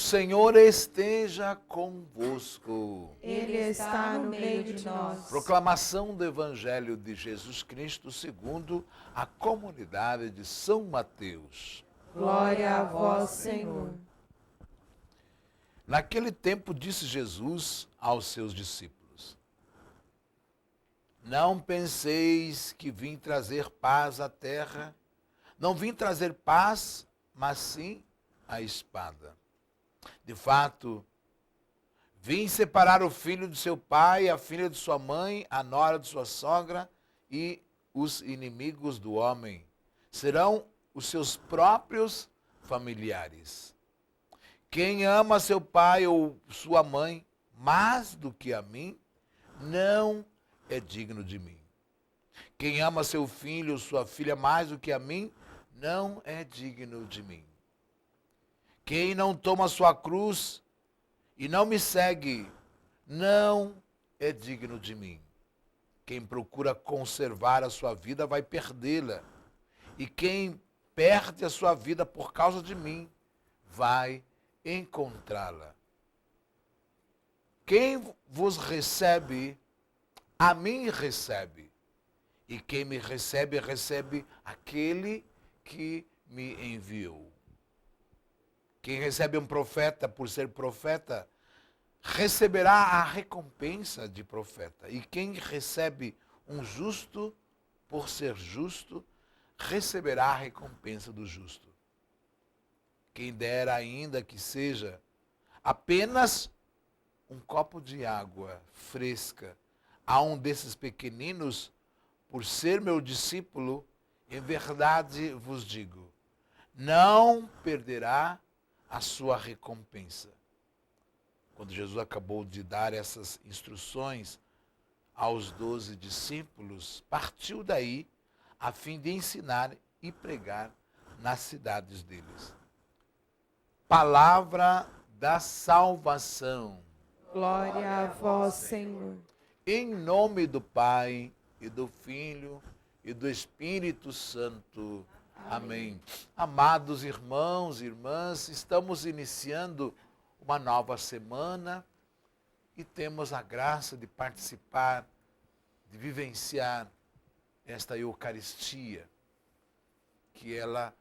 Senhor esteja convosco. Ele está no meio de nós. Proclamação do Evangelho de Jesus Cristo segundo a comunidade de São Mateus. Glória a vós, Senhor. Naquele tempo disse Jesus aos seus discípulos: Não penseis que vim trazer paz à terra. Não vim trazer paz, mas sim a espada. De fato, vim separar o filho de seu pai, a filha de sua mãe, a nora de sua sogra, e os inimigos do homem serão os seus próprios familiares. Quem ama seu pai ou sua mãe mais do que a mim, não é digno de mim. Quem ama seu filho ou sua filha mais do que a mim, não é digno de mim. Quem não toma sua cruz e não me segue, não é digno de mim. Quem procura conservar a sua vida vai perdê-la. E quem perde a sua vida por causa de mim, vai encontrá-la. Quem vos recebe, a mim recebe. E quem me recebe, recebe aquele que me enviou. Quem recebe um profeta por ser profeta, receberá a recompensa de profeta. E quem recebe um justo por ser justo, receberá a recompensa do justo. Quem dera ainda que seja apenas um copo de água fresca a um desses pequeninos, por ser meu discípulo, em verdade vos digo, não perderá a sua recompensa. Quando Jesus acabou de dar essas instruções aos 12 discípulos, partiu daí a fim de ensinar e pregar nas cidades deles. Palavra da salvação. Glória a vós, Senhor. Em nome do Pai, e do Filho, e do Espírito Santo. Amém. Amados irmãos e irmãs, estamos iniciando uma nova semana e temos a graça de participar, de vivenciar esta Eucaristia, que ela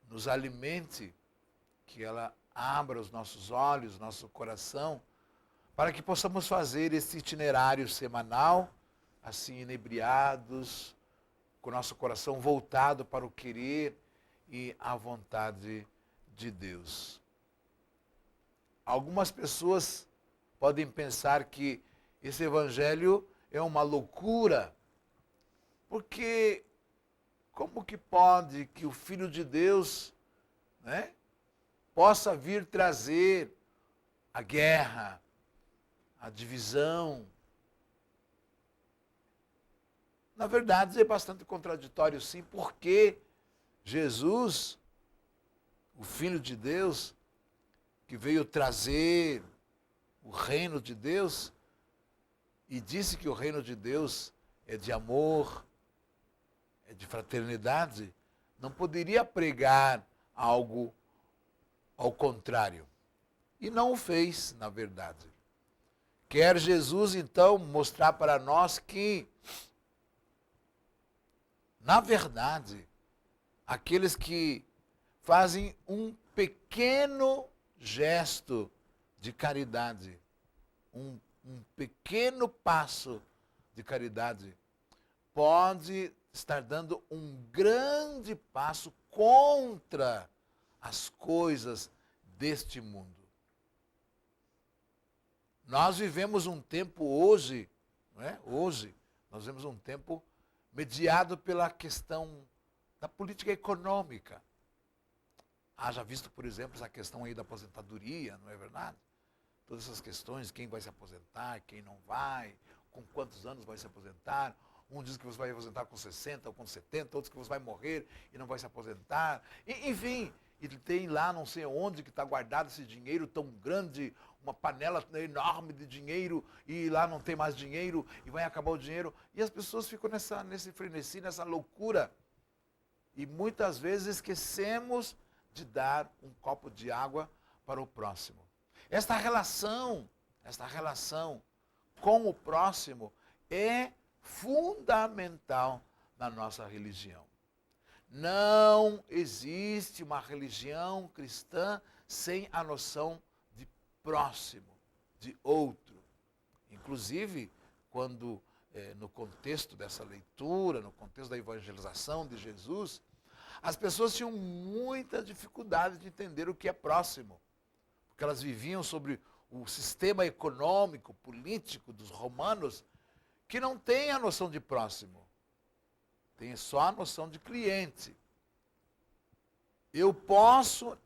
nos alimente, que ela abra os nossos olhos, nosso coração, para que possamos fazer esse itinerário semanal, assim inebriados, com o nosso coração voltado para o querer e a vontade de Deus. Algumas pessoas podem pensar que esse evangelho é uma loucura, porque como que pode que o Filho de Deus, né, possa vir trazer a guerra, a divisão? Na verdade, é bastante contraditório, sim, porque Jesus, o Filho de Deus, que veio trazer o reino de Deus, e disse que o reino de Deus é de amor, é de fraternidade, não poderia pregar algo ao contrário. E não o fez, na verdade. Quer Jesus, então, mostrar para nós que, na verdade, aqueles que fazem um pequeno gesto de caridade, um pequeno passo de caridade, pode estar dando um grande passo contra as coisas deste mundo. Nós vivemos um tempo hoje, não é? Hoje, nós vivemos um tempo mediado pela questão da política econômica. Haja visto, por exemplo, essa questão aí da aposentadoria, não é verdade? Todas essas questões, quem vai se aposentar, quem não vai, com quantos anos vai se aposentar. Um diz que você vai aposentar com 60 ou com 70, outros que você vai morrer e não vai se aposentar. Enfim, e tem lá não sei onde que está guardado esse dinheiro tão grande, uma panela enorme de dinheiro, e lá não tem mais dinheiro, e vai acabar o dinheiro. E as pessoas ficam nesse frenesi, nessa loucura. E muitas vezes esquecemos de dar um copo de água para o próximo. Esta relação com o próximo é fundamental na nossa religião. Não existe uma religião cristã sem a noção de próximo, de outro. Inclusive, quando no contexto dessa leitura, no contexto da evangelização de Jesus, as pessoas tinham muita dificuldade de entender o que é próximo, porque elas viviam sobre o sistema econômico, político dos romanos, que não tem a noção de próximo, tem só a noção de cliente. Eu posso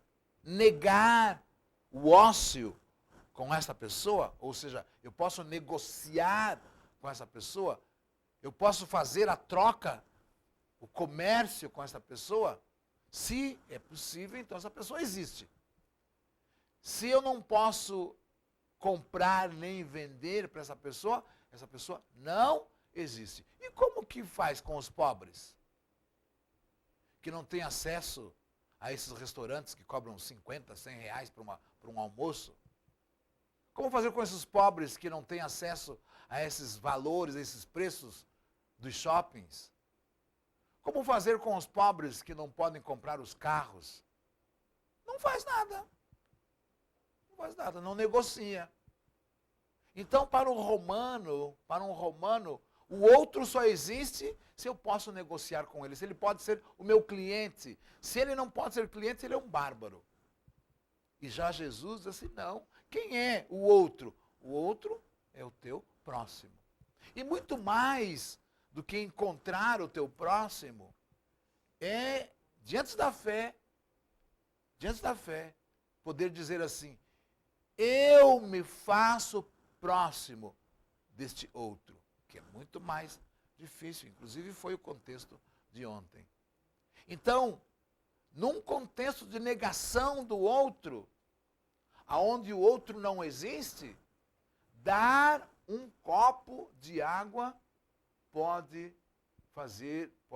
negar o ócio com essa pessoa, ou seja, eu posso negociar com essa pessoa, eu posso fazer a troca, o comércio com essa pessoa, se é possível, então essa pessoa existe. Se eu não posso comprar nem vender para essa pessoa não existe. E como que faz com os pobres? Que não têm acesso a esses restaurantes que cobram 50, 100 reais para um almoço? Como fazer com esses pobres que não têm acesso a esses valores, a esses preços dos shoppings? Como fazer com os pobres que não podem comprar os carros? Não faz nada. Não faz nada, não negocia. Então, para um romano, o outro só existe se eu posso negociar com ele, se ele pode ser o meu cliente. Se ele não pode ser cliente, ele é um bárbaro. E já Jesus diz assim, não. Quem é o outro? O outro é o teu próximo. E muito mais do que encontrar o teu próximo, é, diante da fé, poder dizer assim, eu me faço próximo deste outro, que é muito mais difícil, inclusive foi o contexto de ontem. Então, num contexto de negação do outro, aonde o outro não existe, dar um copo de água pode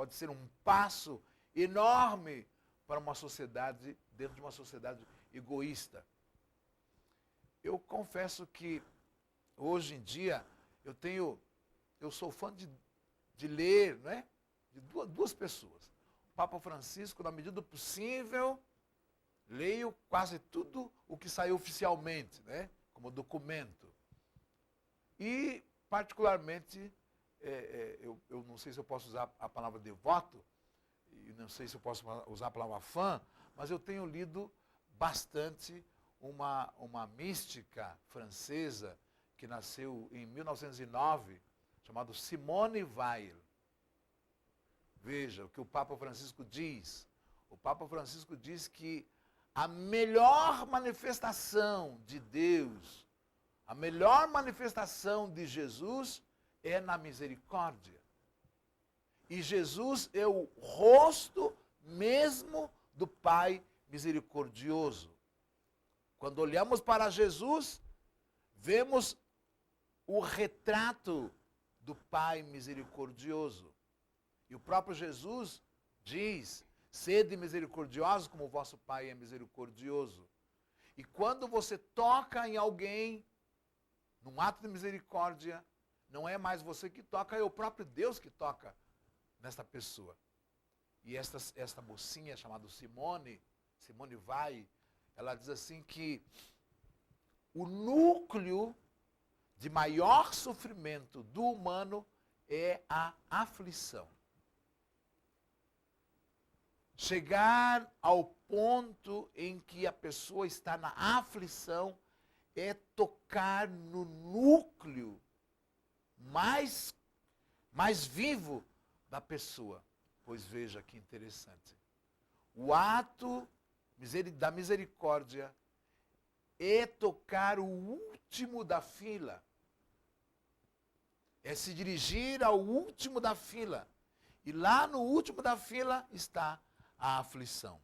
ser um passo enorme para uma sociedade, dentro de uma sociedade egoísta. Eu confesso que hoje em dia eu sou fã de ler, né, de duas pessoas. O Papa Francisco, na medida do possível, leio quase tudo o que saiu oficialmente, né, como documento. E, particularmente, eu não sei se eu posso usar a palavra devoto, e não sei se eu posso usar a palavra fã, mas eu tenho lido bastante uma mística francesa que nasceu em 1909, chamada Simone Weil. Veja o que o Papa Francisco diz. O Papa Francisco diz que a melhor manifestação de Deus, a melhor manifestação de Jesus é na misericórdia. E Jesus é o rosto mesmo do Pai misericordioso. Quando olhamos para Jesus, vemos o retrato do Pai misericordioso. E o próprio Jesus diz, sede misericordiosos como o vosso Pai é misericordioso. E quando você toca em alguém, num ato de misericórdia, não é mais você que toca, é o próprio Deus que toca nesta pessoa. E esta mocinha chamada Simone Weil, ela diz assim que o núcleo de maior sofrimento do humano é a aflição. Chegar ao ponto em que a pessoa está na aflição é tocar no núcleo mais vivo da pessoa. Pois veja que interessante. O ato da misericórdia é tocar o último da fila. É se dirigir ao último da fila. E lá no último da fila está a aflição.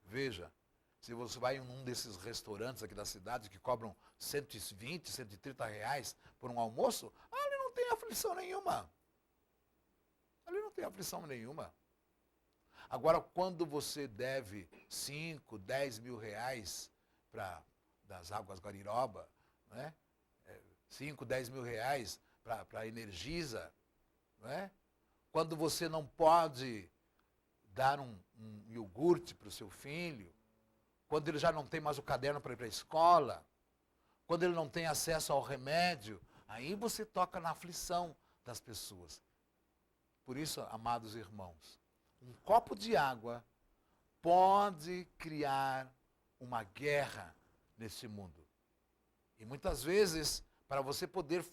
Veja, se você vai em um desses restaurantes aqui da cidade que cobram 120, 130 reais por um almoço, ali não tem aflição nenhuma. Ali não tem aflição nenhuma. Agora, quando você deve 5, 10 mil reais das Águas Guariroba, né? 5, 10 mil reais para a Energisa, né? Quando você não pode dar um iogurte para o seu filho, quando ele já não tem mais o caderno para ir para a escola, quando ele não tem acesso ao remédio, aí você toca na aflição das pessoas. Por isso, amados irmãos, um copo de água pode criar uma guerra nesse mundo. E muitas vezes, para você poder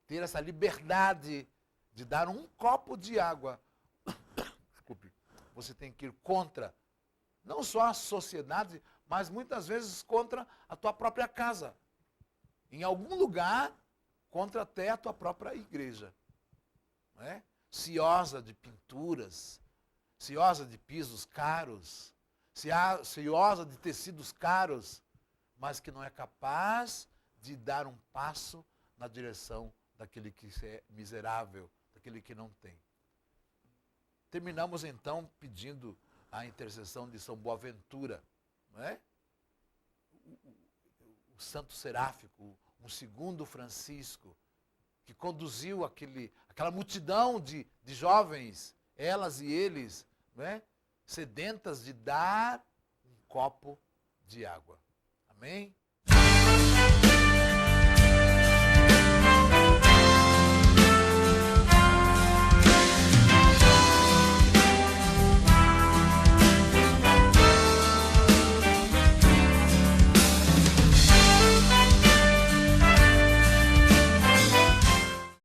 ter essa liberdade de dar um copo de água, desculpe, você tem que ir contra, não só a sociedade, mas muitas vezes contra a tua própria casa. Em algum lugar, contra até a tua própria igreja. Não é? Ciosa de pinturas, ciosa de pisos caros, ciosa de tecidos caros, mas que não é capaz de dar um passo na direção daquele que é miserável, daquele que não tem. Terminamos então pedindo a intercessão de São Boaventura, não é? O santo seráfico, um segundo Francisco, que conduziu aquela multidão de jovens, elas e eles, não é? Sedentas de dar um copo de água. Amém?